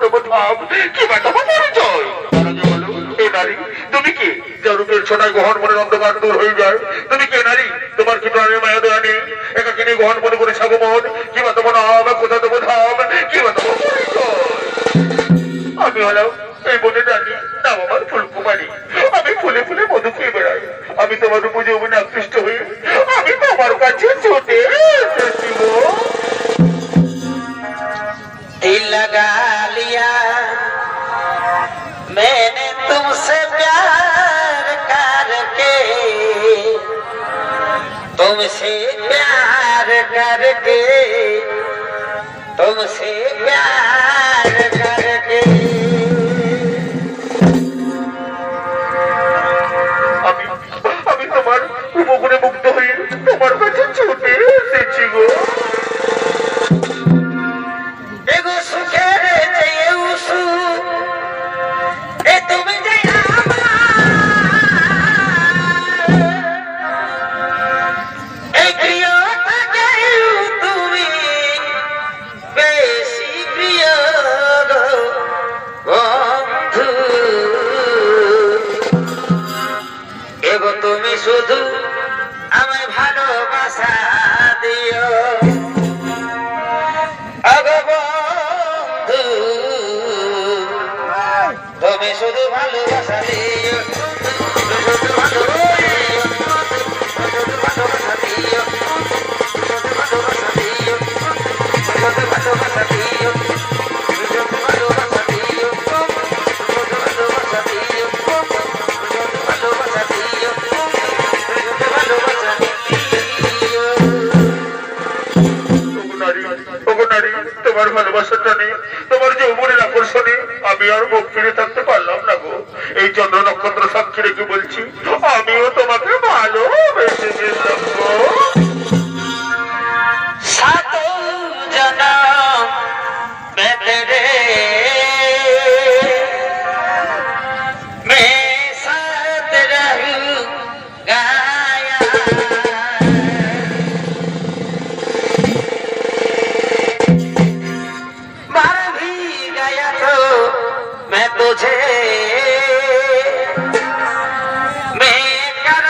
দেবো ধাম কি বাঁচাবো পরিচয় বলো এ নারী তুমি কি রূপের ছোটায় গ্রহণ মনের অন্ধকার দূর হয়ে যায় তুমি কে নারী তোমার কি প্রাণের মায়া দয়া নেই একাকে নিয়ে গ্রহণ মনে করে সাগো মন কি বাঁচাবো নাম কোথা দেবো ধাম কি বাঁচাবো পরিচয় আমি হলাম এই বনে রানী নাম আমার ফুলকুমারী আমি ফুলে ফুলে মধু খেয়ে বেড়াই আমি তোমার উপর যৌবনে আকৃষ্ট হয়ে আমি তোমার কাছে ছুটে এসেছি গো दिल लगा लिया मैंने तुमसे प्यार करके तुमसे प्यार करके तुमसे प्यार करके আমি তোমার উপগুণে মুগ্ধ হয়ে তোমার কাছে ছুটে এসেছি গো एगो सुखेर चाहिए उसु ए तुम जया ए प्रिय गयु तुमी बेशी प्रिय गो बंधु एगो तुमी शुधु आमाय भालोबासा दियो তুমি শুধু ভালোবাসা দিও শুধু ভালোবাসা দিও শুধু ভালোবাসা দিও শুধু ভালোবাসা দিও শুধু ভালোবাসা দিও শুধু ভালোবাসা দিও শুধু ভালোবাসা দিও শুধু ভালোবাসা দিও তোমার ভালোবাসাটা নেই তোমার যৌবনের আকর্ষণে আমি আর মুখ ফিরে থাকতে পারলাম না গো এই চন্দ্র নক্ষত্র সাক্ষী রেখে বলছি আমিও তোমাকে ভালোবেসে গেলাম গো सात जन्म में तेरे मैं साथ रहूंगा मर भी गया तो मैं तुझे